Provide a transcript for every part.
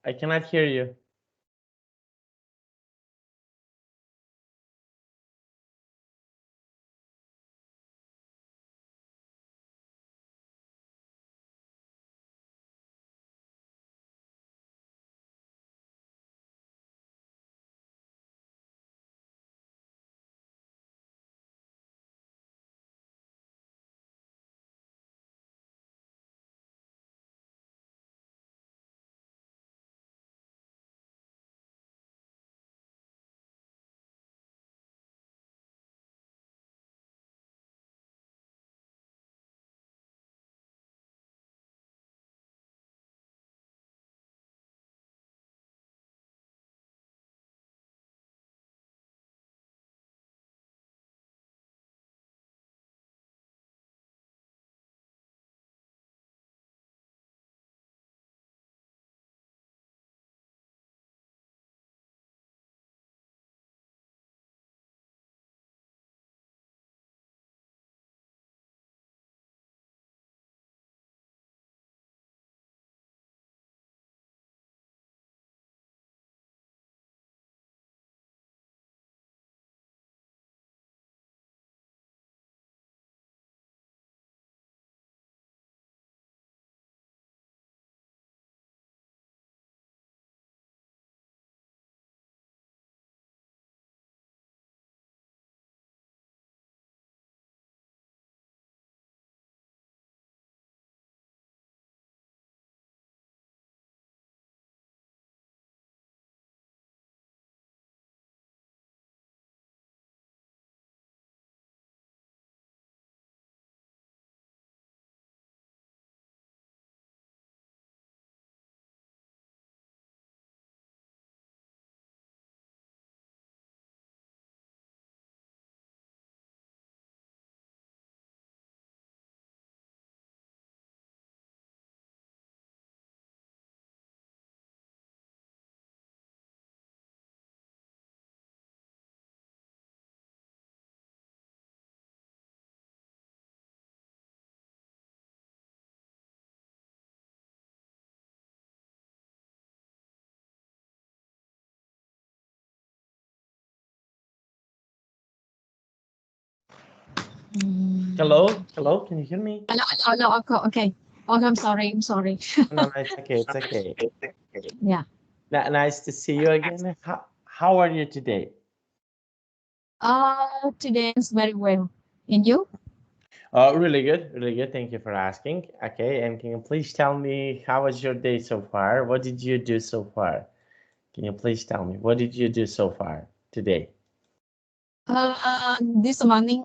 I cannot hear you. Hello, hello. Can you hear me? No, okay. Oh, I'm sorry. I'm sorry. No, it's okay. It's okay. Yeah. Nice to see you again. How are you today? Today is very well. And you? Really good, really good. Thank you for asking. Okay, and can you please tell me how was your day so far? What did you do so far? Can you please tell me what did you do so far today? This morning,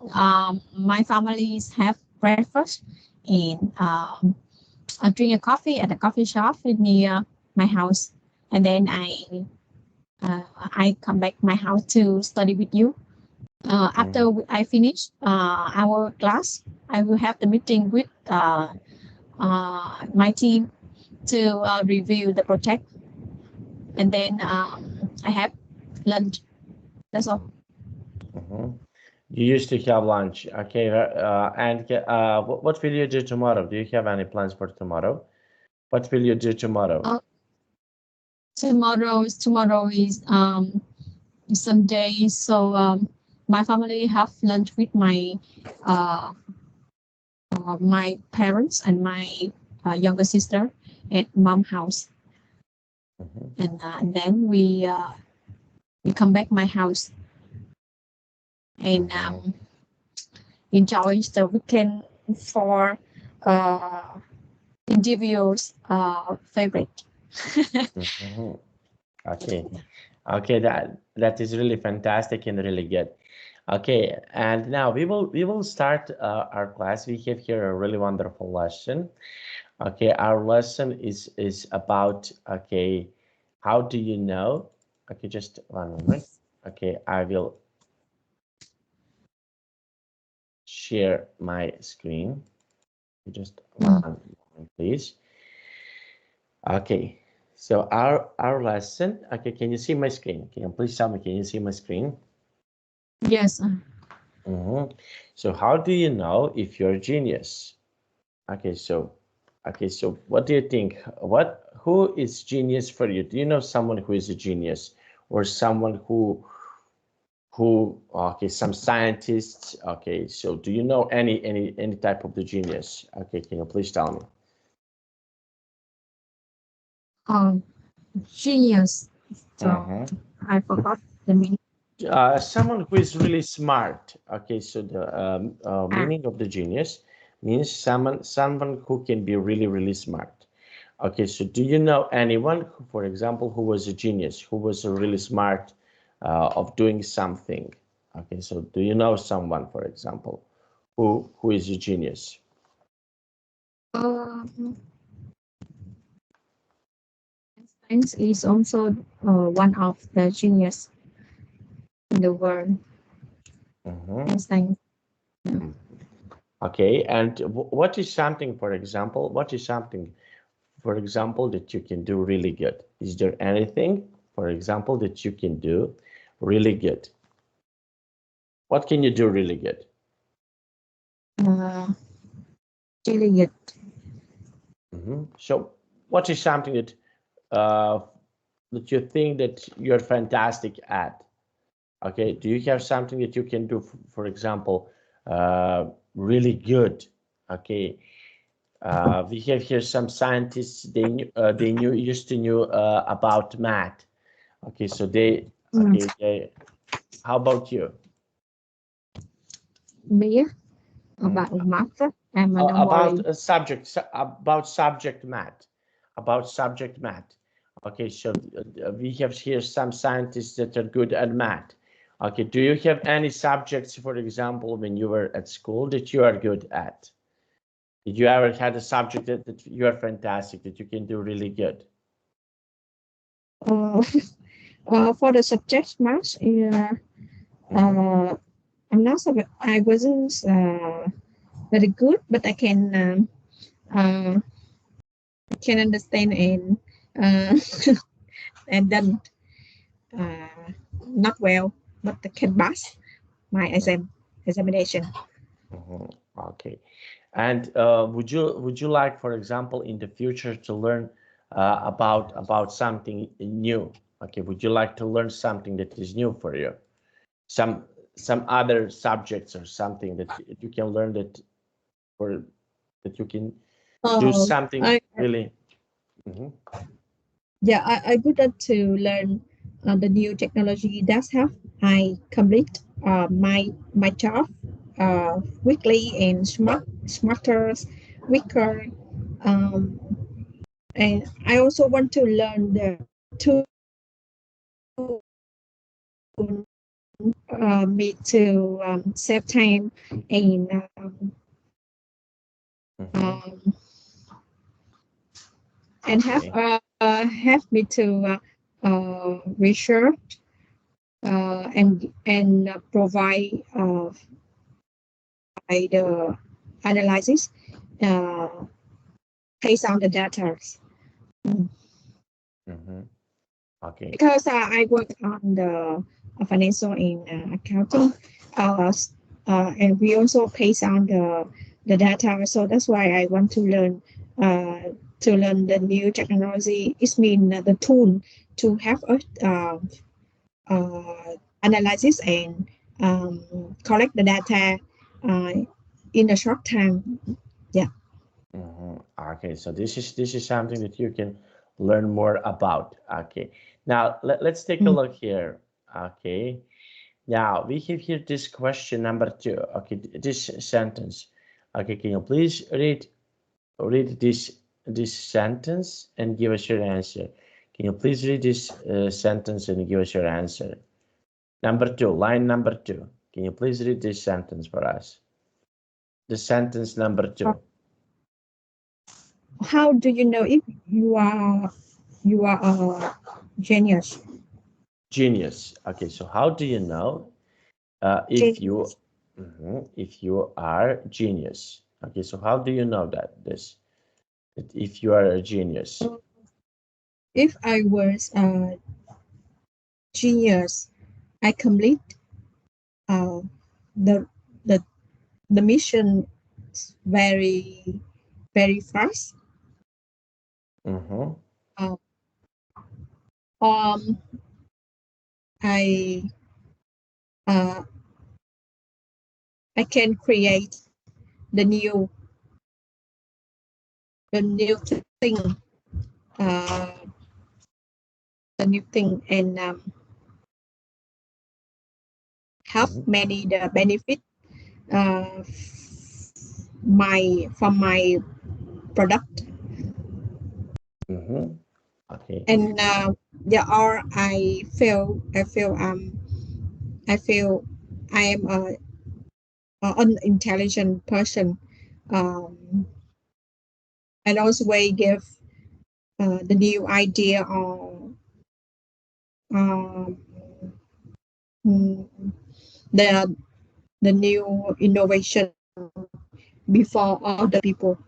my families have breakfast and I drink a coffee at a coffee shop near my house, and then I come back my house to study with you. After I finish our class, I will have the meeting with my team to review the project, and then I have lunch. That's all. Mhm. You used to have lunch, okay? And what will you do tomorrow? Do you have any plans for tomorrow? What will you do tomorrow? Tomorrow is Sunday, so my family have lunch with uh, my parents and my younger sister at mom house, and then we come back my house and enjoy the weekend for uh, individuals favorite. Mhm. Okay, okay, that is really fantastic and really good. Okay, and now we will start our class. We have here a really wonderful lesson. Okay, our lesson is about, okay, how do you know? Okay, just one moment. Okay, I will share my screen. Just one moment, please. Okay, so our lesson. Okay, can you see my screen? Can you please tell me? Can you see my screen? Yes. So how do you know if you're a genius? Okay, so Okay, so what do you think? Who is genius for you? Do you know someone who is a genius, or someone okay, some scientists? Okay, so do you know any type of the genius? Okay, can you please tell me? Genius. So I forgot the meaning. Someone who is really smart. Okay, so the meaning of the genius means someone who can be really smart. Okay, so do you know anyone, for example, who was a genius, who was really smart of doing something? Okay, so do you know someone, for example, who is a genius? Einstein is also one of the genius in the world. Einstein. Okay, and what is something, for example, that you can do really good? Is there anything, for example, that you can do really good? What can you do really good? Really good. So what is something that you think that you're fantastic at? Okay, do you have something that you can do, for example, really good? Okay, we have here some scientists. They used to know about math. Okay, so how about you? Me about math. I'm a About subject math, Okay, so we have here some scientists that are good at math. Okay, do you have any subjects, for example, when you were at school that you are good at? Did you ever had a subject that you are fantastic, that you can do really good? For the subject math, I'm not so. I wasn't very good, but I can understand uh, and then not well, but I can pass my examination. Okay, and would you like, for example, in the future to learn about something new? Okay, would you like to learn something that is new for you? Some some other subjects or something that you can learn or that you can do something I really. Yeah, I would like to learn the new technology. That's how I complete my job quickly and smarter, quicker. Um, and I also want to learn the tool me to save time and um, and have me to research and provide by the analysis uh, based on the data. Okay. Because I work on the financial and accounting, and we also based on the data. So that's why I want to learn the new technology. It means the tool to have us analysis and collect the data uh, in a short time. Yeah. Okay, so this is something that you can learn more about. Okay, now let's take a Mm. look here. Okay, now we have here this question number 2. Okay, this sentence. Okay, can you please read this sentence and give us your answer? Can you please read this sentence and give us your answer? Number 2, line number 2. Can you please read this sentence for us? The sentence number 2. How do you know if you are a genius? Genius. Okay, so how do you know Genius. if you are genius? Okay, so how do you know that if you are a genius? If I was a genius, I complete uh, the the the mission very very fast. Mm-hmm. Uh, um, I uh, I can create the new thing, uh, the new thing, and have Mm-hmm. many the benefit uh, my product. Mm-hmm. Okay. And there are I feel I am a unintelligent person, um, and also we give the new idea on um, mm, the new innovation before other people.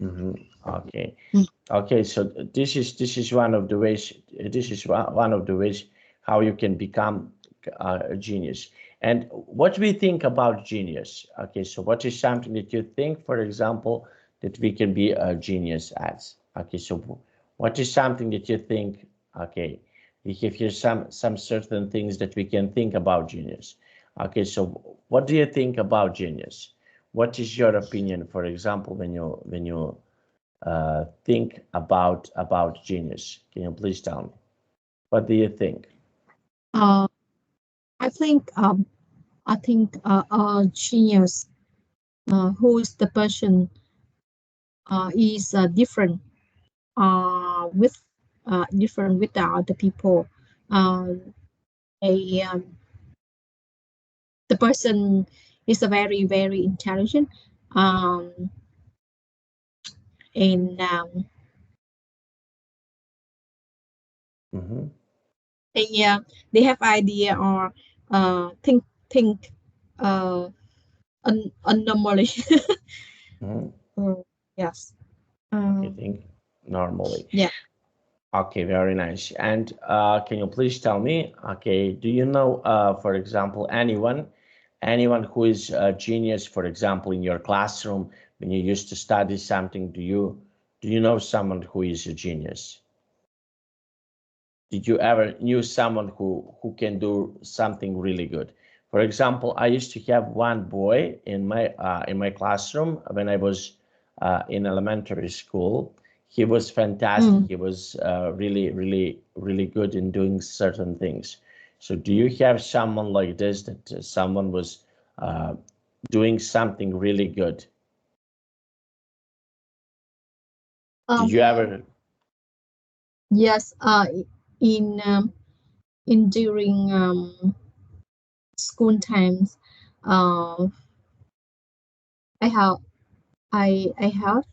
Mm-hmm. Okay. Mm. Okay. So this is one of the ways. This is one of the ways how you can become a genius. And what we think about genius. Okay. So what is something that you think, for example, that we can be a genius at? Okay. So what is something that you think? Okay. We have here some certain things that we can think about genius. Okay. So what do you think about genius? What is your opinion, for example, when you think about genius? Can you please tell me? What do you think? Uh, I think a genius who is the person is different with the other people. Um, a The person is a very intelligent, um, and Mm-hmm. they have idea or think uh, normally. Mm-hmm. Yes. Okay, Um, think normally. yeah. Okay, very nice. And can you please tell me, okay, do you know, for example, anyone who is a genius, for example, in your classroom when you used to study something, do you know someone who is a genius? Did you ever knew someone who can do something really good? For example, I used to have one boy in my classroom when I was in elementary school. He was fantastic. Mm. He was really good in doing certain things. So do you have someone like this, that someone was uh, doing something really good? Did Um, you ever? yes. In during school times, uh, I have I have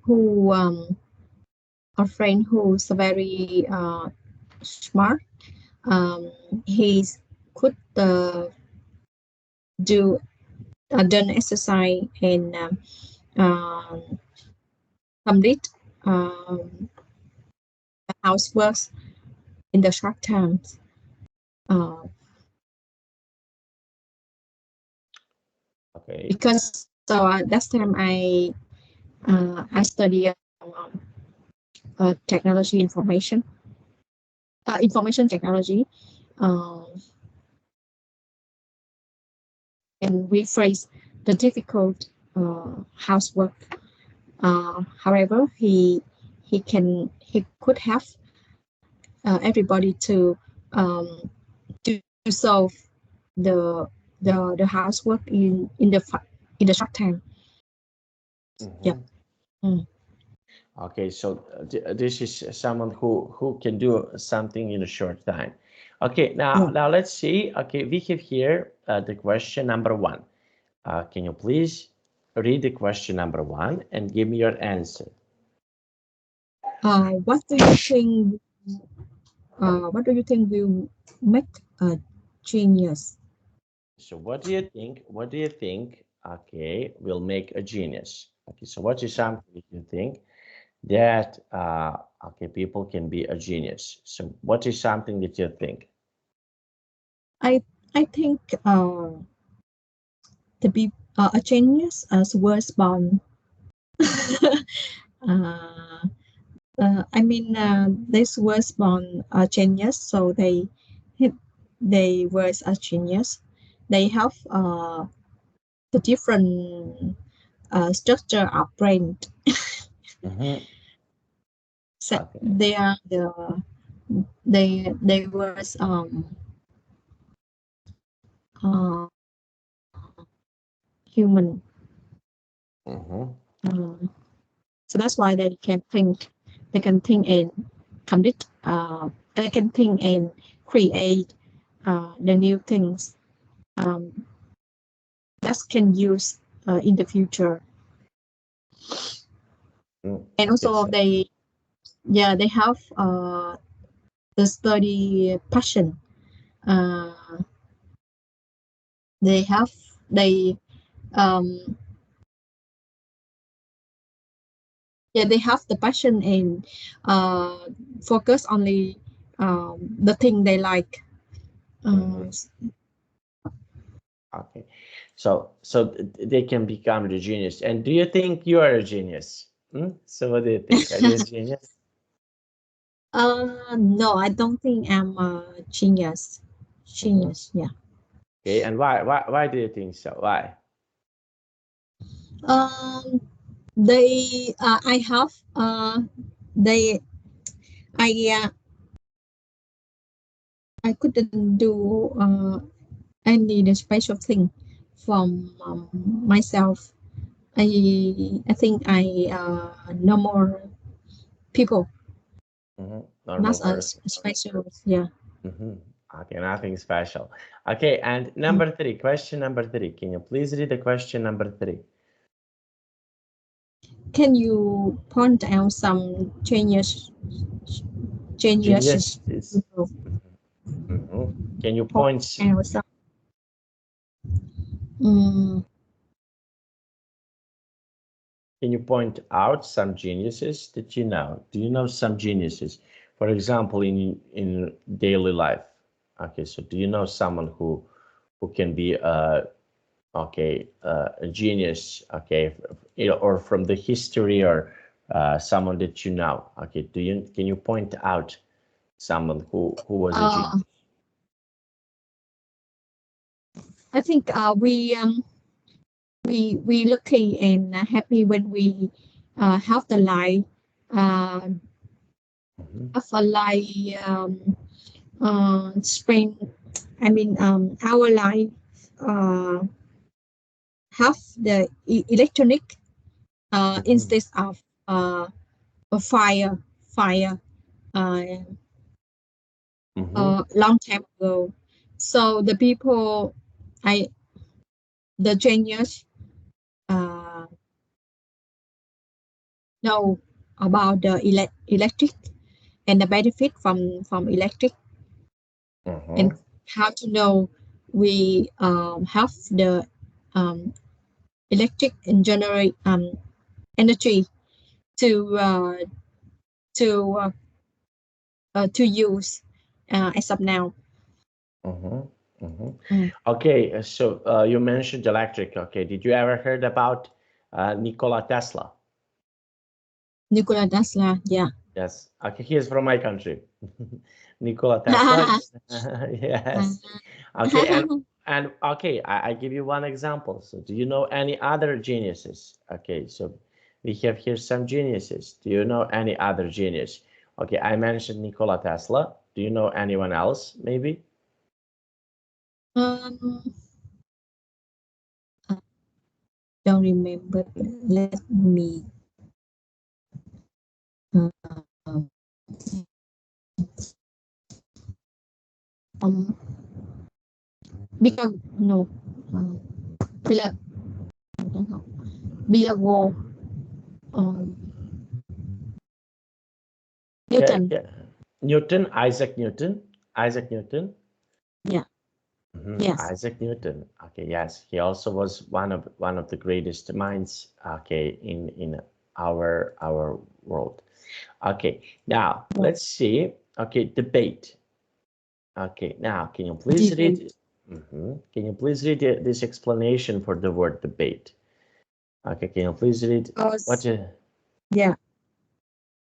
who um, a friend who's very smart. Um, he's could do done exercise and complete um, houseworks in the short terms. Uh, Okay. because last time I study technology information technology, uh, and we face the difficult housework. However, he could have everybody um, to solve the the housework in the short time. Yep. Mm-hmm. Mm. Okay, so this is someone who can do something in a short time. Okay, now Yeah. now let's see. Okay, we have here the question number one. Can you please read the question number one and give me your answer? What do you think? What do you think will make a genius? So what do you think? What do you think? Okay, will make a genius. Okay, so what is something that you think that okay, people can be a genius? So what is something that you think? I I think to be a genius as was born. I mean, this was born a genius, so they were a genius. They have the different structure of brain. So Okay. they are they was human. So that's why they can think. They can think and commit. They can think and create the new things that can use in the future. And also they have the study passion. They have they they have the passion and focus only the thing they like. Okay, so they can become the genius. And do you think you are a genius? So what do you think? Are you a genius? No, I don't think I'm a genius. Genius, yeah. Okay, and why do you think so? Why? They I have they I couldn't do any special thing from myself. I think I normal people, Normal not as person. special. Yeah. Okay, nothing special. Okay, and number 3, question number 3. Can you please read the question number 3? Can you point out some genius? Genius Geniuses. is. Can you Point point? out some. Mm, Can you point out some geniuses that you know? Do you know some geniuses? For example, in daily life. Okay, so do you know someone who can be a genius? Okay, or from the history, or someone that you know. Okay, can you point out someone who was a genius? I think we lucky and happy when we have the life uh, have a life spring. I mean our life uh, have the electronic instead of a fire uh, long time ago. So the people, I the genius uh, know about the electric and the benefit from electric and how to know we have the um, electric and generate energy to to to use as of now. Okay, so you mentioned electric. Okay, did you ever heard about Nikola Tesla? Nikola Tesla, yeah. Yes. Okay, he is from my country. Nikola Tesla. Yes. Okay, and okay, I give you one example. So do you know any other geniuses? Okay, so we have here some geniuses. Do you know any other genius? Okay, I mentioned Nikola Tesla. Do you know anyone else, maybe? um, I don't remember. Let me. Um, um, because no, Bila Bilago, um, Yeah, Newton. yeah. Newton, Isaac Newton. Isaac Newton. Yeah. Yes. Isaac Newton. Okay, yes, he also was one of the greatest minds. Okay, in our world. Okay, now let's see. Okay, debate. Okay, now can you please Debate. read? Can you please read this explanation for the word debate? Okay, can you please read what? Because yeah.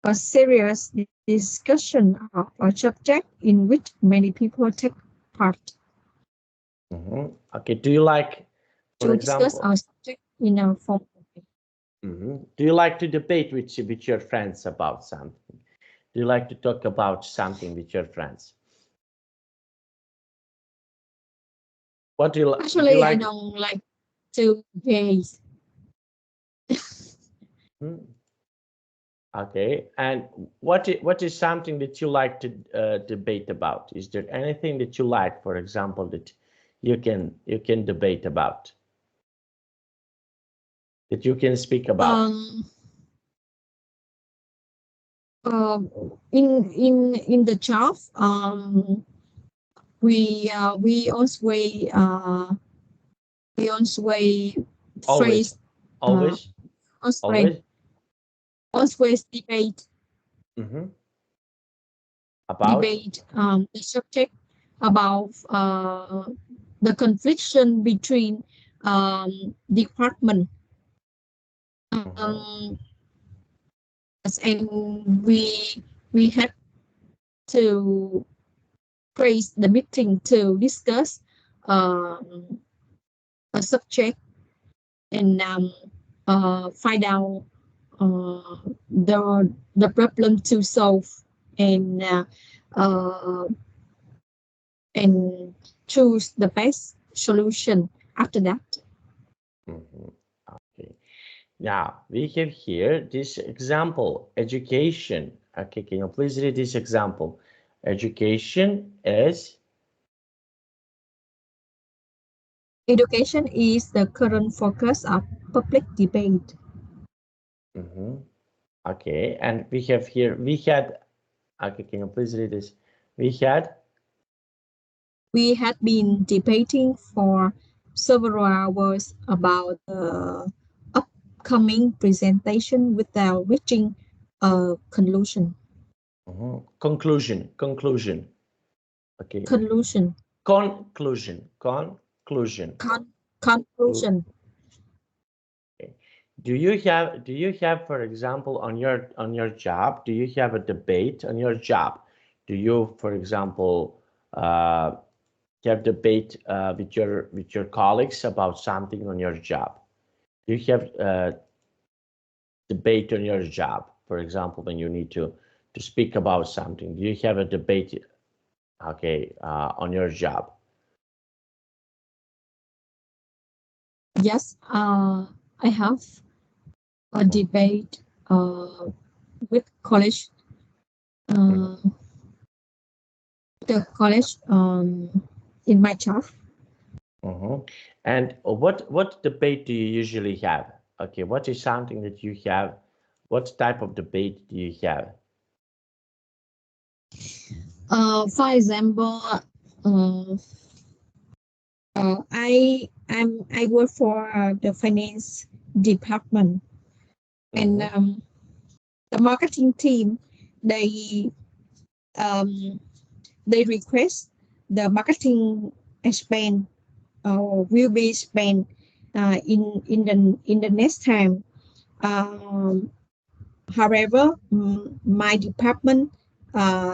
a serious discussion of a subject in which many people take part. Okay, do you like, for To discuss example, our subject in a formal way. do you like to debate with your friends about something? Do you like to talk about something with your friends? What do you Actually, I like? don't like to gaze. Okay, and what is something that you like to debate about? Is there anything that you like, for example, that you can debate about, that you can speak about? Um, in the job, we always Always, phrase uh, always, always always. always debate About. the subject about the confliction between department. Um, and we had to praise the meeting to discuss um, a subject and find out the problem to solve and uh, uh, and choose the best solution after that. Okay. Now we have here this example, education. Okay, can you please read this example? Education is. Education is the current focus of public debate. Okay, and we have here, we had, okay, can you please read this? We had been debating for several hours about the upcoming presentation without reaching a conclusion. Conclusion. Okay, Conclusion. conclusion. Conclusion. Okay. Do you have, for example, on your job, do you have a debate on your job? Do you, for example, have debate with your colleagues about something on your job? Do you have debate on your job, for example, when you need to speak about something? Do you have a debate, okay, on your job? Yes, I have a debate with college, uh, the college in my job. And what debate do you usually have? Okay, what is something that you have? What type of debate do you have? For example, uh, I work for the finance department, and the marketing team they um, they request the marketing spend will be spent in the next time. However, my department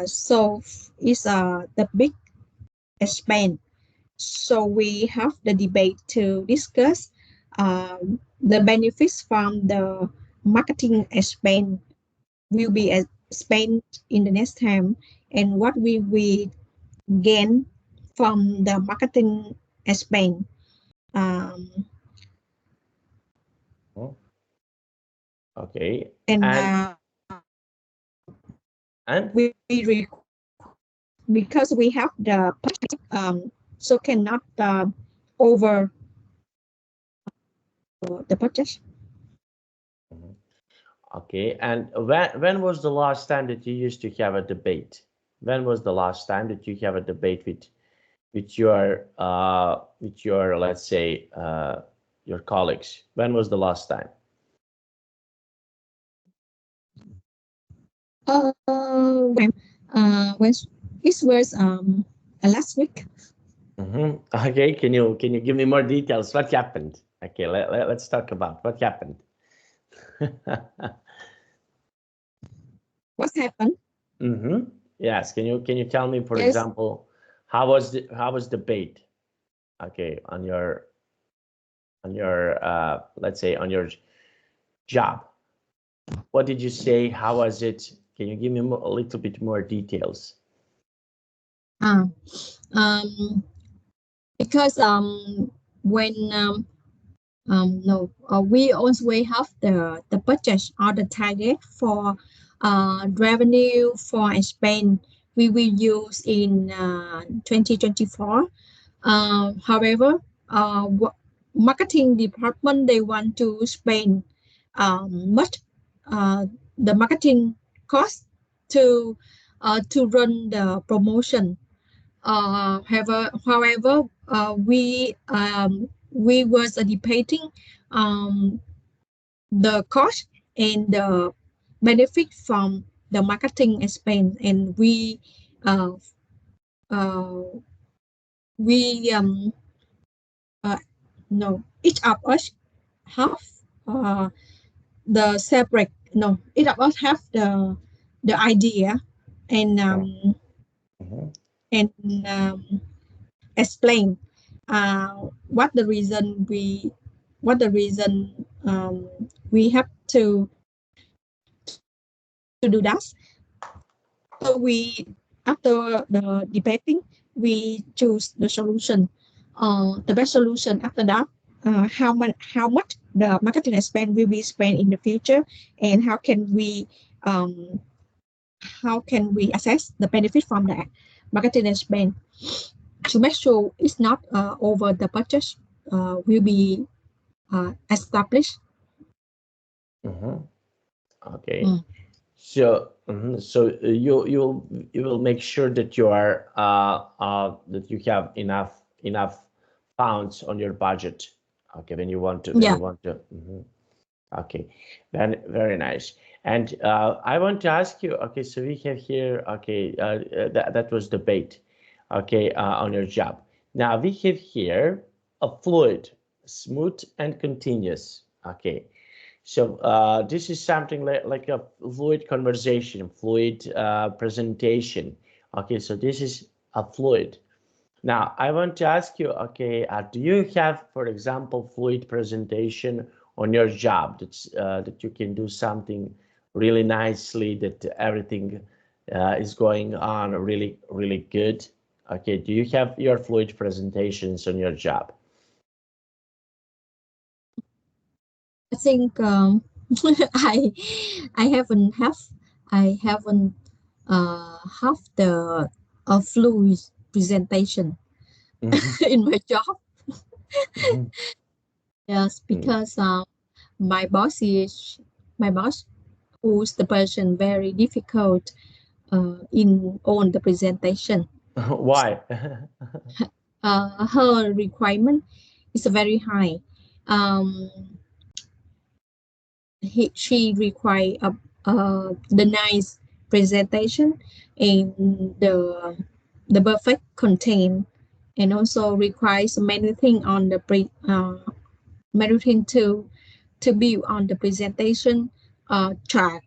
so is the big spend. So we have the debate to discuss the benefits from the marketing spend will be spent in the next time, and what we gain from the marketing spend. Um, Okay, and and we because we have the so cannot over the budget. okay, and when was the last time that you used to have a debate? When was the last time that you have a debate with your, let's say, your colleagues? When was the last time? When it was last week. Okay, can you give me more details? What happened? Okay, let's talk about what happened. What's happened? Yes. Can you tell me, for Yes. example, how was the debate? Okay, on your let's say on your job. What did you say? How was it? Can you give me a little bit more details? Uh, um, because when no, we always have the budget or the target for revenue for spend we will use in 2024. However, marketing department they want to spend much the marketing cost to run the promotion. However, we was debating um, the cost and the benefit from the marketing expense, and uh, uh, we uh, no each of us have uh, the separate no each of us have the idea and Mhm. and um, explain what the reason we have to do that. So we after the debating we choose the solution, the best solution. After that, how much the marketing expense will be spent in the future, and um, how can we assess the benefit from that marketing expense to make sure it's not over the budget will be established. Mhm. Okay. Mm. So you will make sure that you are that you have enough pounds on your budget. Okay, when Yeah. you want to. Okay, then very nice. And I want to ask you. Okay, so we have here. Okay, that was debate. Okay, on your job. Now we have here a fluid, smooth and continuous. Okay, so this is something like a fluid conversation, fluid presentation. Okay, so this is a fluid. Now I want to ask you, okay, do you have, for example, fluid presentation on your job that you can do something really nicely, that everything is going on really good? Okay, do you have your fluid presentations on your job? I think I I haven't have I haven't have the fluid presentation Mhm, in my job. mhm, Yes, because my boss is my boss who's the person very difficult in on the presentation. Why? Her requirement is very high. Um, she require the nice presentation and the perfect content, and also requires many things on the many things to build on the presentation, chart,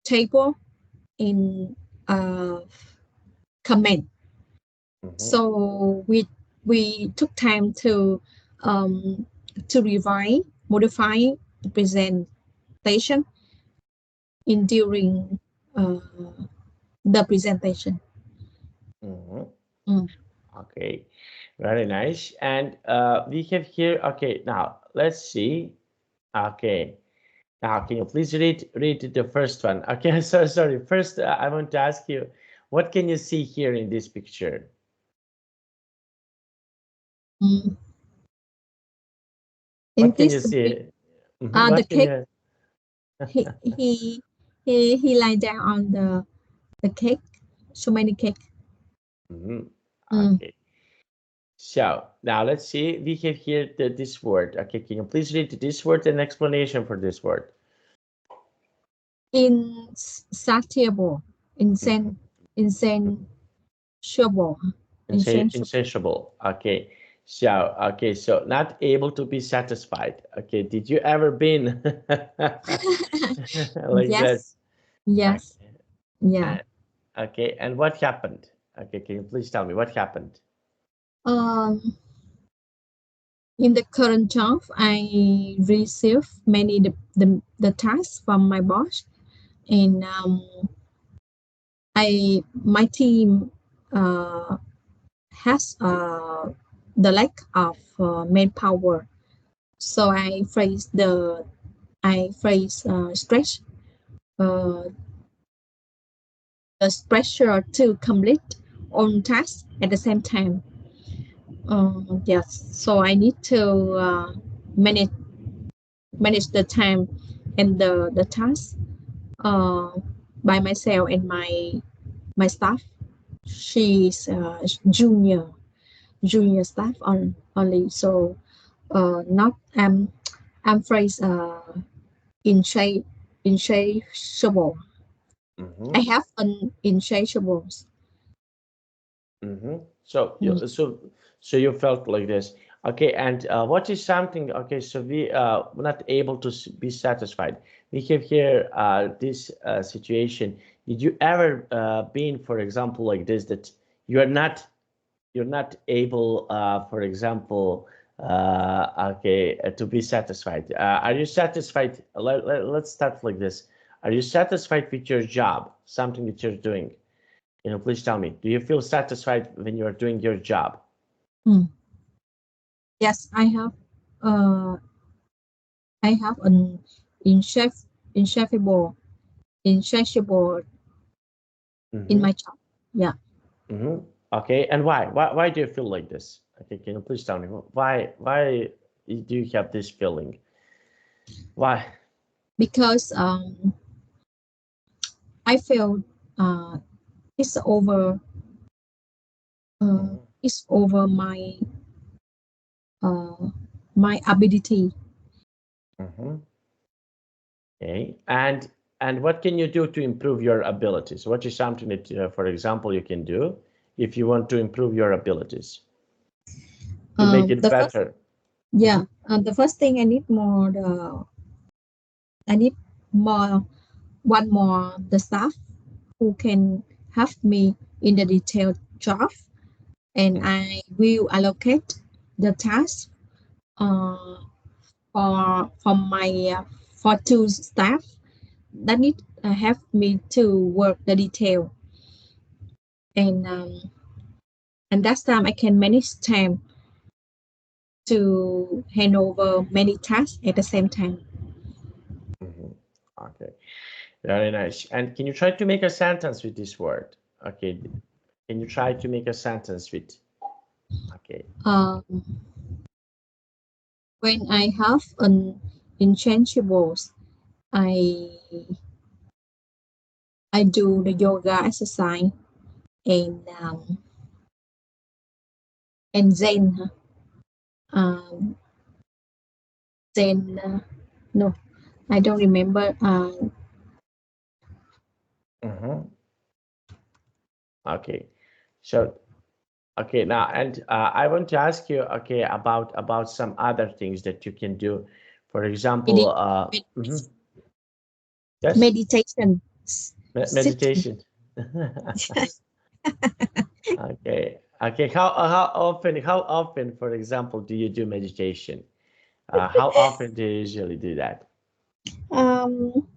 table, in comment. Mhm, So we took time um, to revise, modify the presentation in during uh, the presentation. mhm. Mm. Okay, very nice. And we have here, okay, now let's see. Okay, now can you please read the first one? Okay, so sorry. First, I want to ask you, what can you see here in this picture? Mm. In What can you this see? the What can cake you? he he he lie down on the cake, so many cake. Mhm. Mm. Okay, so now let's see. We have here this word. Okay, can you please read this word and explanation for this word? Insatiable, Mhm. insatiable, insatiable. Insatiable. Okay. So not able to be satisfied. Okay. Did you ever been like that? Yes, yes. Okay. Yeah. Okay, and what happened? Okay, can you please tell me what happened? Um, in the current job, I receive many the tasks from my boss, and my team has the lack of manpower, so I face stress, uh, the pressure to complete all tasks at the same time. Yes, so I need to manage manage the time and the task uh, by myself and my staff. She's junior staff only, so not I'm phrase insatiable. I Mm-hmm. have an insatiable. Mm-hmm. So Mm. so you felt like this. Okay, and what is something? Okay, so we're not able to be satisfied. We have here this situation. Did you ever been, for example, like this, that you are not you're not able, for example, okay, to be satisfied. Are you satisfied? Let's start like this. Are you satisfied with your job, something that you're doing? Please tell me. Do you feel satisfied when you're doing your job? Mm. Yes, uh I have an insatiable insatiable in Mm-hmm. my job. Yeah, Mm-hmm. Okay, and why? Why do you feel like this? Okay, can you please tell me why do you have this feeling? Why? because I feel uh it's over Mm-hmm. it's over uh my ability. Mm-hmm. Okay, and what can you do to improve your abilities? What is something that, for example, you can do if you want to improve your abilities to make it The first better? Yeah, Mm-hmm. the first thing I need more one more the staff who can help me in the detailed job, and I will allocate the task uh, for my for two staff that need help me to work the detail, and that's time I can manage time to hand over many tasks at the same time. Mm-hmm. Okay, very nice. And can you try to make a sentence with this word? Okay, can you try to make a sentence with? Okay. Um, when I have an inchangeables, I I do the yoga exercise and Zen. Um, Zen. No, I don't remember. Mm-hmm. Okay. So okay now, and I want to ask you, okay, about some other things that you can do. For example, Medi- mhm. Yes, meditation. Sitting. meditation. Okay. Okay. How often, for example, do you do meditation? How often do you usually do that? Um,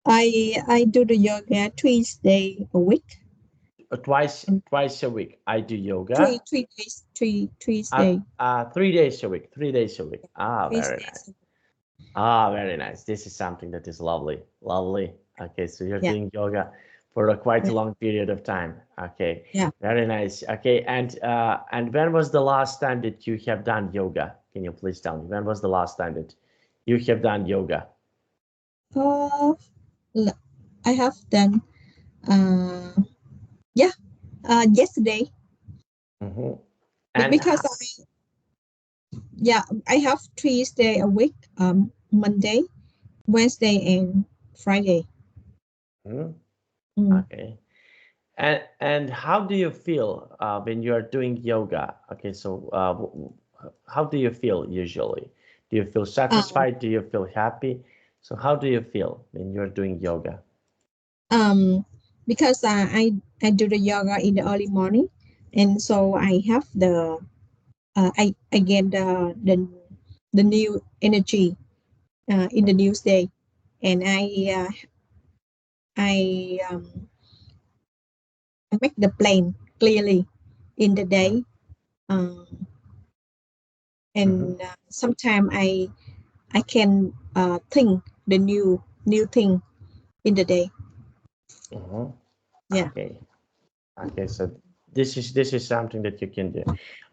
I do the yoga 3 days a week. Twice a week. I do Three yoga. 3 days 3 days 3 days a week. 3 days a week. three Very nice. days. Very nice. This is something that is lovely. Lovely. Okay, so you're Yeah, doing yoga for a quite a yeah, long period of time. Okay, yeah. very nice. Okay, and when was the last time that you have done yoga? Can you please tell me when was the last time that you have done yoga? Uh, l- I have done. Uh, yeah. Yesterday, Hmm. And because I have 3 days a week. Monday, Wednesday, and Friday. mhm, Mm. okay, and how do you feel when you are doing yoga? Okay, so how do you feel usually? Do you feel Um, satisfied? Do you feel happy? So how do you feel when you're doing yoga? Because I do the yoga in the early morning, and so I have I get the new energy in the new day, and I make the plan clearly in the day, um, Mm-hmm. and sometimes I can think the new thing in the day. Mm-hmm. Yeah. Okay. Okay, so this is something that you can do.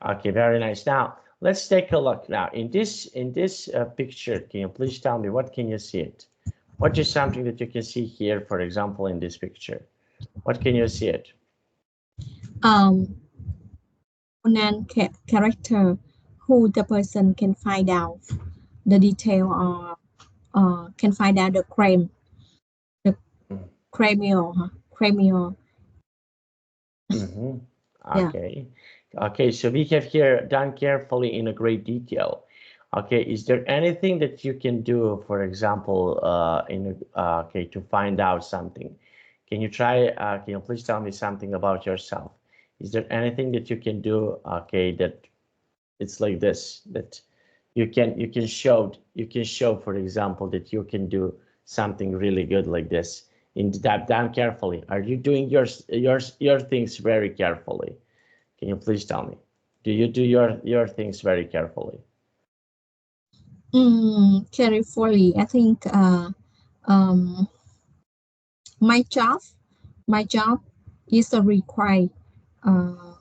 Okay, very nice. Now let's take a look. Now in this picture, can you please tell me what can you see it? What is something that you can see here, for example, in this picture? What can you see it? Um, character who the person can find out the detail or can find out the cranial. Mm-hmm. Yeah. Okay. Okay, so we have here done carefully in a great detail. Okay, is there anything that you can do, for example, okay, to find out something? Can you try, can you please tell me something about yourself? Is there anything that you can do, okay, that it's like this, that you can show, for example, that you can do something really good like this? In that down carefully. Are you doing your things very carefully? Can you please tell me? Do you do your things very carefully? Carefully. I think um, my job my job is a require uh,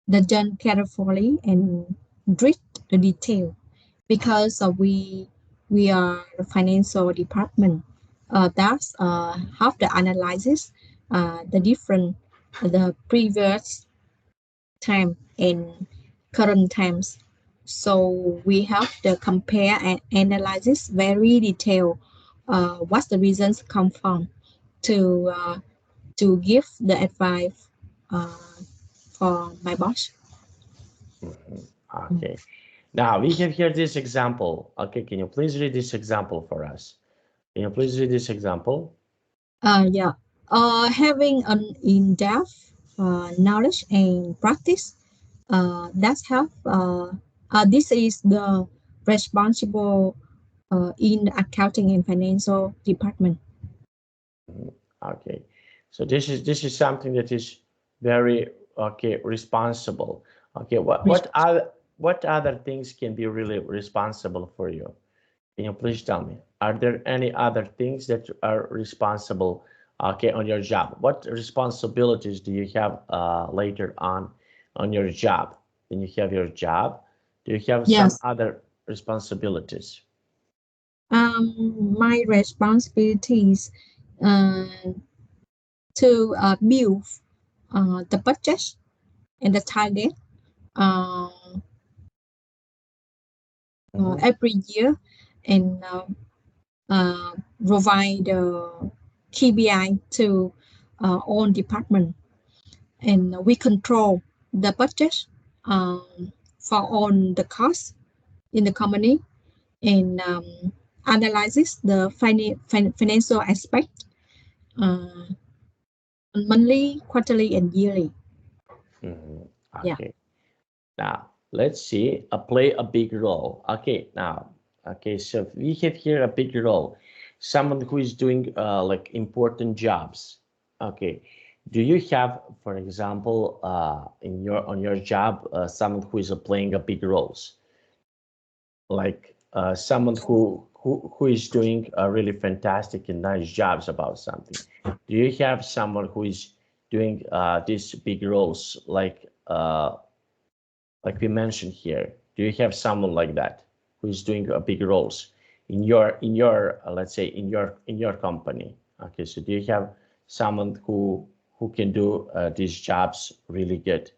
the done carefully and read the detail because we are the financial department. That's have the analysis the different the previous time and current times. So we have to compare and analysis very detailed. What's the reasons come from to give the advice uh, for my boss. Mhm. Okay. Now we have here this example. Okay, can you please read this example for us? Can you please read this example? Yeah. Having an in-depth knowledge and practice that's help. This is the responsible in the accounting and financial department. Mhm. Okay. So this is something that is very okay responsible. Okay. What other things can be really responsible for you? Can you please tell me? Are there any other things that are responsible, okay, on your job? What responsibilities do you have later on your job? When you have your job, do you have some Yes. other responsibilities? My responsibilities uh, to build the budget and the target uh, Mm-hmm. every year and uh, provide the KPI to all department, and we control the budget for all the costs in the company and analyzes the financial aspect uh, monthly, quarterly, and yearly. Mm-hmm. Yeah. Okay. Now, let's see, play a big role. Okay, now, okay, so we have here a big role. Someone who is doing like important jobs. Okay, do you have, for example, in your on your job, someone who is playing a big roles, like someone who is doing a really fantastic and nice jobs about something? Do you have someone who is doing these big roles, like we mentioned here? Do you have someone like that who is doing big roles in your let's say in your company? Okay, so do you have someone who can do these jobs really good?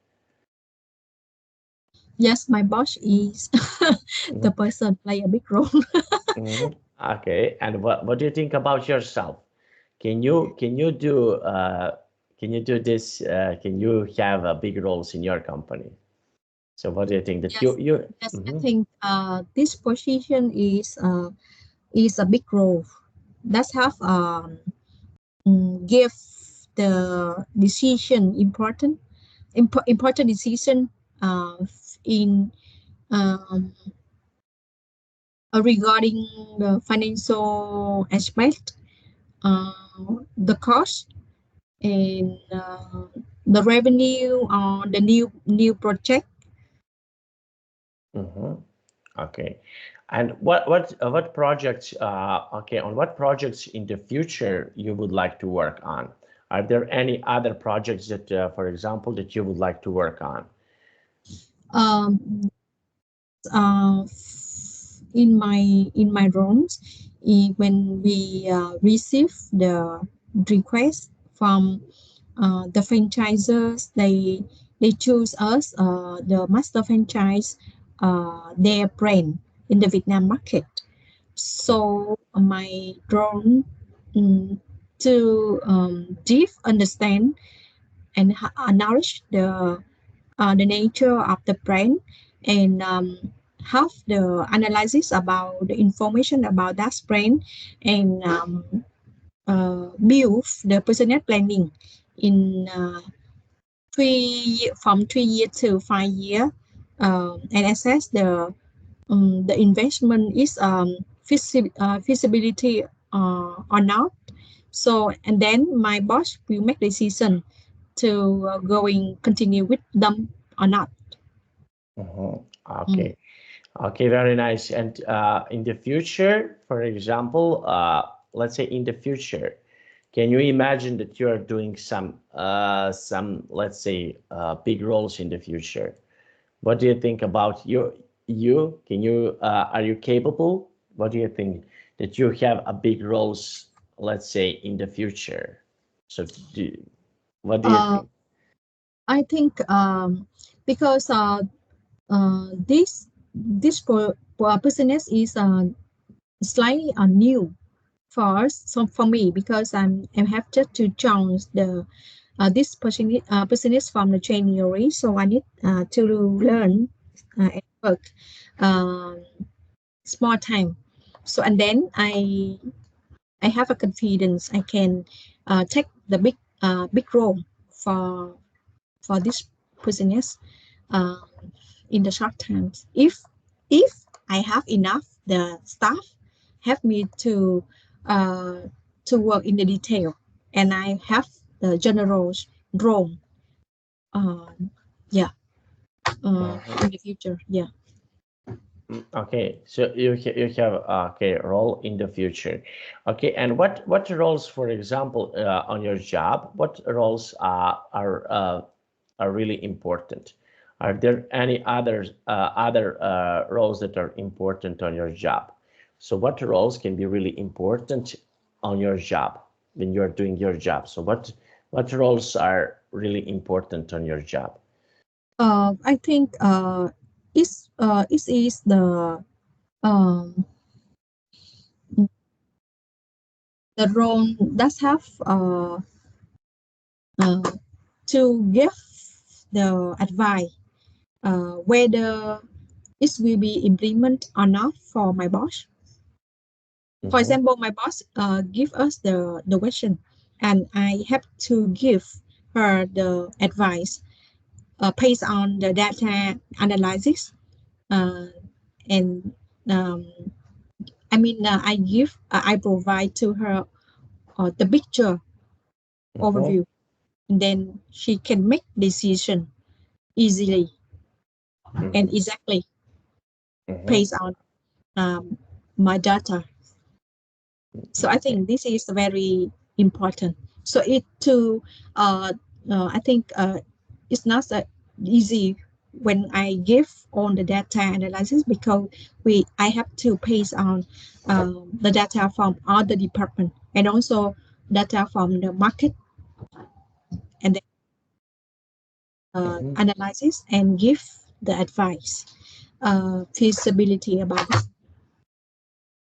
Yes, my boss is the Mhm. person play a big role. Mhm. Okay, and what do you think about yourself? Can you do this? Can you have big roles in your company? So what do you think that you Yes, you? yes, I Mhm. think this position is a big role. That's have give the decision important decision in um, regarding the financial aspect, uh, the cost and the revenue on the new project. Mm-hmm. Okay. And what projects, okay, on what projects in the future you would like to work on? Are there any other projects that, for example, that you would like to work on? Um, uh, in my rooms, when we receive the request from the franchisers, they choose us the master franchise their brand in the Vietnam market. So my role, to deep understand and nourish the nature of the brand, and have the analysis about the information about that brand, and build the personal planning in 3 year to 5 year, and assess the investment is feasibility or not. So, and then my boss will make decision to going continue with them or not. Mhm. Mm. Okay. Okay, very nice. And in the future, for example, let's say in the future, can you imagine that you are doing some, let's say, big roles in the future? What do you think about you? Can you are you capable? What do you think that you have a big roles, let's say, in the future? So, what do you Uh, think? I think because this business is slightly new for us, so for me, because I have just to join the this business from the January, so I need to learn and work um, small time. So, and then I have a confidence I can take the big role for this business um, in the short terms. If I have enough the staff help me uh, to work in the detail, and I have the general role, um, yeah, Mhm. in the future, yeah. Okay, so you have okay role in the future. Okay, and what roles, for example, on your job, what roles are really important? Are there any other roles that are important on your job? So what roles can be really important on your job when you are doing your job? So what roles are really important on your job? I think it is um, the role that have uh, to give the advice whether it will be implemented or not for my boss. For Mm-hmm, example, my boss give us the question, and I have to give her the advice based on the data analysis, uh, and um, I provide to her the picture mm-hmm, overview, and then she can make decision easily and mm-hmm, exactly mm-hmm. based on um, my data. So I Okay. think this is very important. So it to I think it's not easy when I give on the data analysis, because I have to paste on the data from other department, and also data from the market, and then Mm-hmm. analysis and give the advice feasibility about it.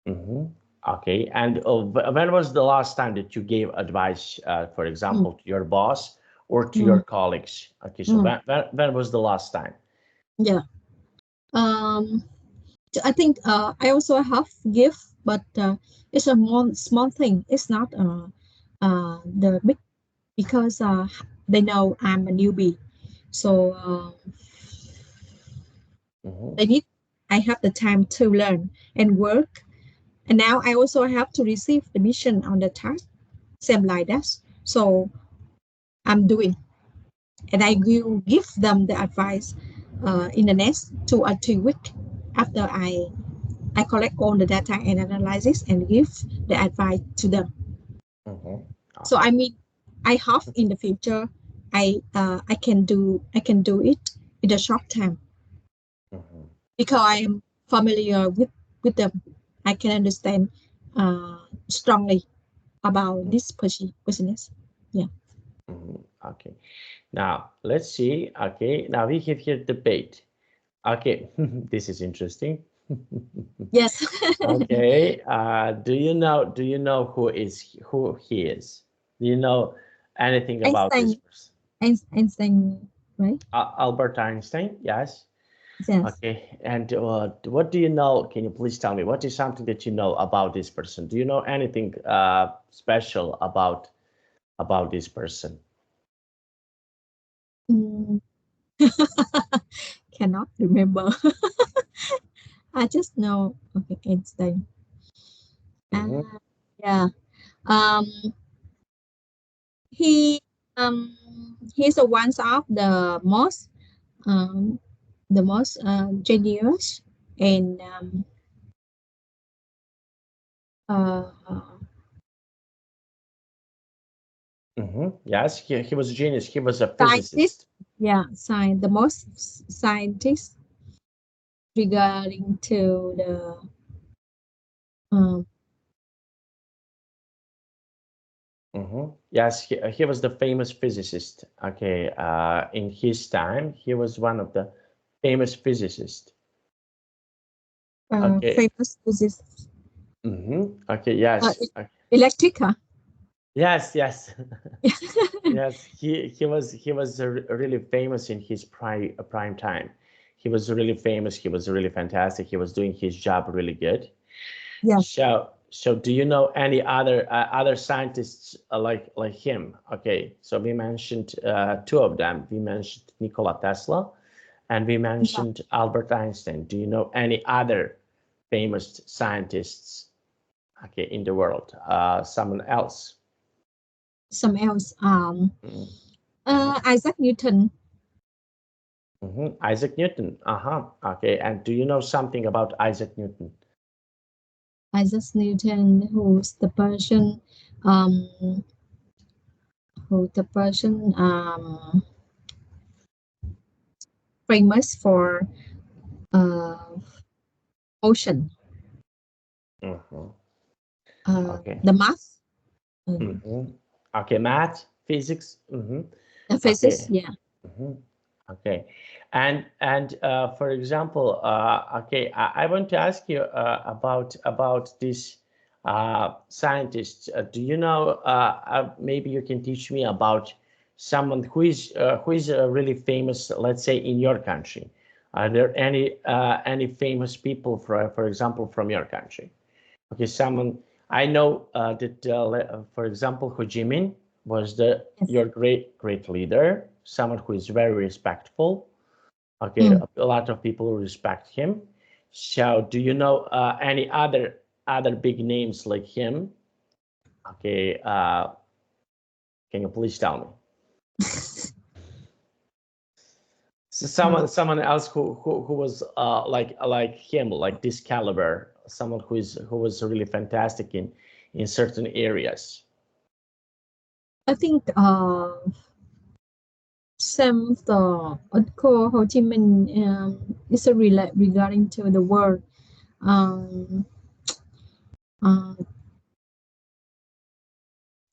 Mm-hmm. Okay. And when was the last time that you gave advice, for Mm, example, to your boss or to your mm, colleagues? Okay. So mm. when was the last time? Yeah. Um, I think I also have gift, but it's a small thing. It's not. the big because they know I'm a newbie, so they need I have the time to learn and work. And now I also have to receive the mission on the task, same like that. So I'm doing, and I will give them the advice in the next 2 or 3 weeks after I collect all the data and analyze it and give the advice to them. So I mean, I hope in the future I can do it in a short time because I am familiar with them. I can understand strongly about this business. Yeah. Okay. Now let's see. Okay. Now we have here debate. Okay. This is interesting. Yes. Okay. Do you know who he is? Do you know anything about this Einstein, person? Einstein, right? Albert Einstein, yes. Yes. Okay, and what do you know? Can you please tell me what is something that you know about this person? Do you know anything special about this person? Mm, cannot remember. I just know. Okay, Einstein. Mm-hmm, Yeah. Um, he he's the one of um the most genius and uh, mm-hmm. Yes, he was a genius. He was a scientist. physicist. Yeah, the most scientist regarding to the um, Mm-hmm. Yes, he was the famous physicist. Okay, in his time, he was one of the famous physicists. Okay. famous physicist. Mm-hmm. Okay. Uh, Yes. Electrica. Yes. Yes. Yes. He was really famous in his prime time. He was really famous. He was really fantastic. He was doing his job really good. Yes. So do you know any other scientists like him? Okay. So we mentioned two of them. We mentioned Nikola Tesla, and we Yeah. mentioned Albert Einstein. Do you know any other famous scientists? Okay, in the world, someone else. Some else. Mm-hmm. Isaac Newton. Mm-hmm. Isaac Newton. Uh-huh. Okay. And do you know something about Isaac Newton? Isaac Newton, um, who's the person famous for uh, ocean, Mm-hmm. Okay. the math, Mm-hmm. Okay. Math, physics. Mm-hmm. the physics. Okay. Yeah. Mm-hmm. Okay. And for example, okay, I want to ask you about this scientists. Do you know? Maybe you can teach me about someone who is really famous. Let's say in your country. Are there any famous people, for example, from your country? Okay, someone I know that, for example, Ho Chi Minh was Yes. your great leader, someone who is very respectful. Okay, Mm. a lot of people respect him. So, do you know any other big names like him? Okay, can you please tell me? So Uh, someone else who was like him, like this caliber, someone who was really fantastic in certain areas. I think some of the article Ho Chi Minh is a regarding to the world. Um, uh,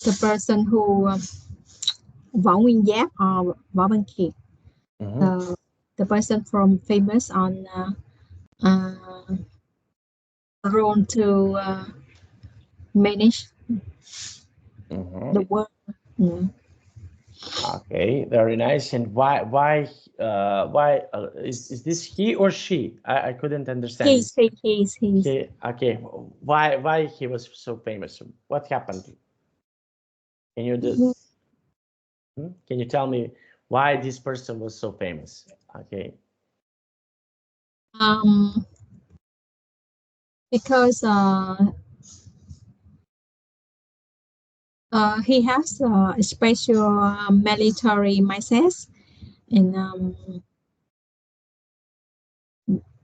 the person who Võ Nguyên Giáp or Võ Văn Kiệt, Mm-hmm. uh, the person from famous on uh, role to manage Mm-hmm. the world. Mm. Okay, very nice. And why is this he or she? I couldn't understand. He's Okay, why he was so famous? What happened? Can you just can you tell me why this person was so famous? Okay. Because he has a special military mindset, and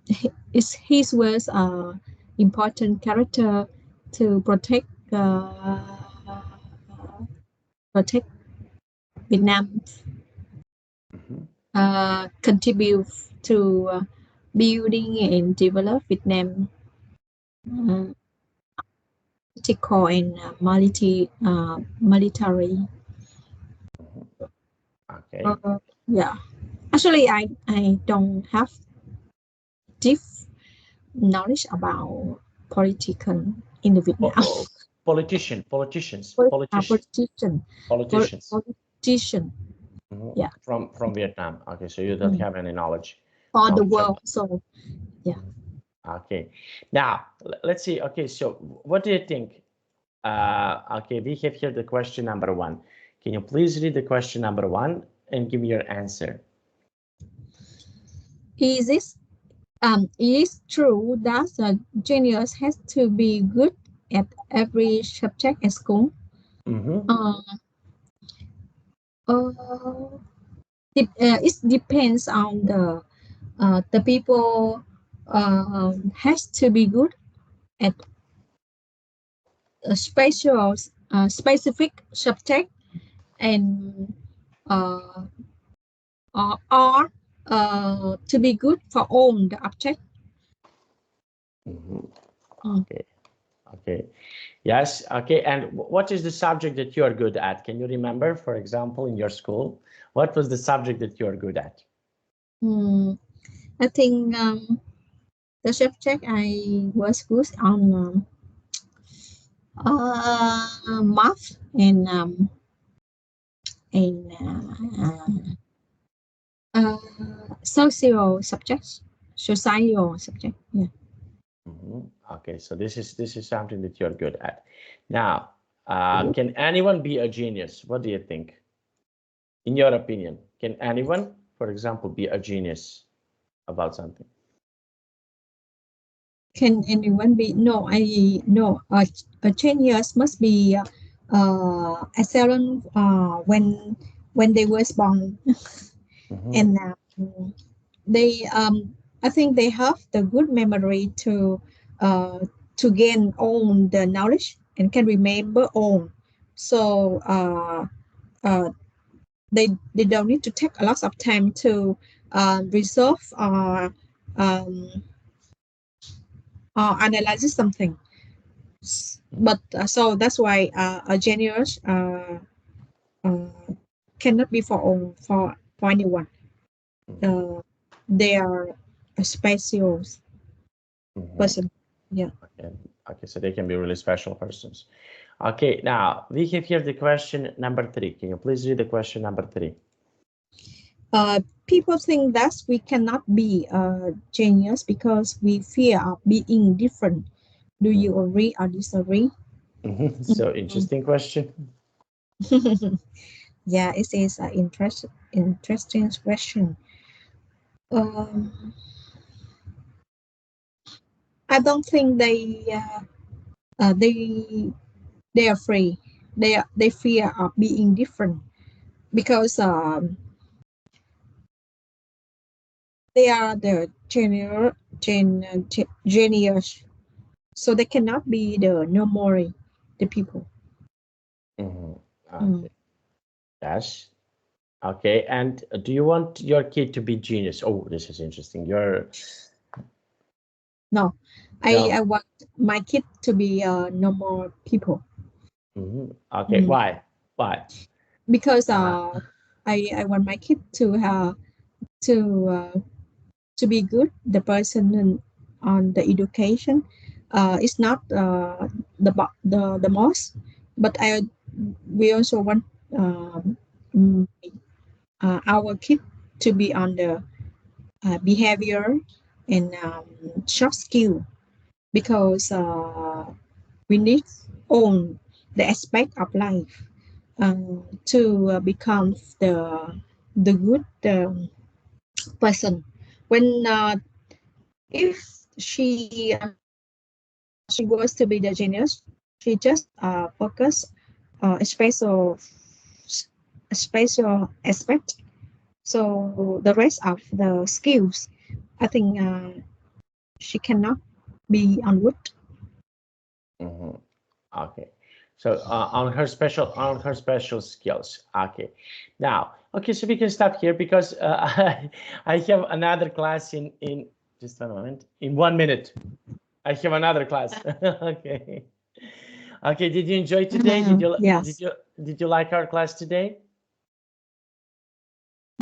his was important character to protect Vietnam, contribute to building and develop Vietnam political and military. Okay. Yeah, actually, I don't have deep knowledge about political in the Vietnam. Politicians. Yeah. From Vietnam. Okay, so you don't have any knowledge. For the world, so yeah. Okay, now let's see. Okay, so what do you think? Okay, we have here the question number 1. Can you please read the question number 1 and give me your answer? Is this it is true that a genius has to be good at every subject at school? It depends on the people has to be good at a specific subject, and or to be good for all the object. Okay. Okay. Yes. Okay. And what is the subject that you are good at? Can you remember, for example, in your school, what was the subject that you are good at? I think the subject I was good on math and social subjects, societal subject. Yeah. Okay, so this is something that you're good at. Now, can anyone be a genius? What do you think? In your opinion, can anyone, for example, be a genius about something? Can anyone be? No, a genius must be excellent when they were born, and they I think they have the good memory to gain all the knowledge and can remember all. So they don't need to take a lot of time to resolve or analyze something. But so that's why a genius cannot be for all for anyone. They are a special person. Yeah. Okay, so they can be really special persons. Okay, now we have here the question number 3. Can you please read the question number 3? People think that we cannot be a genius because we fear of being different. Do you agree or disagree? So interesting question. Yeah, it is an interesting question. I don't think they are afraid. They fear of being different because they are the genius, so they cannot be the normal the people. Okay. Yes. Okay, and do you want your kid to be genius? Oh, this is interesting. No, I want my kid to be normal people. Okay, why? Because I want my kid to be good. The person on the education is not the most, but we also want our kid to be on the behavior and soft skill, because we need all the aspect of life. to become the good person. When if she was to be the genius, she just focus a special aspect. So the rest of the skills, I think she cannot be on wood. Mhm. Okay. So on her special skills. Okay. Now, okay, so we can stop here because I have another class in just a moment. In 1 minute, I have another class. Okay. Okay. Did you enjoy today? Yes. Did you like our class today?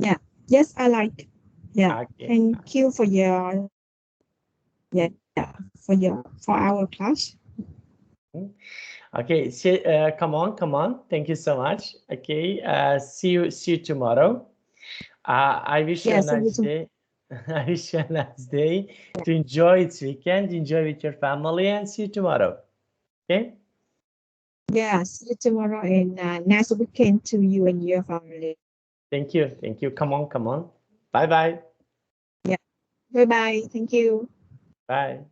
Yeah. Yes, I like. Yeah. Okay. Thank you for your for our class. Okay. See, come on. Thank you so much. Okay. See you tomorrow. I wish you a Yes, see you nice tomorrow. day. I wish you a nice day to enjoy its weekend, enjoy with your family, and see you tomorrow. Okay? Yeah, see you tomorrow and nice weekend to you and your family. Thank you. Thank you. Come on, come on. Bye bye. Yeah. Bye bye. Thank you. Bye.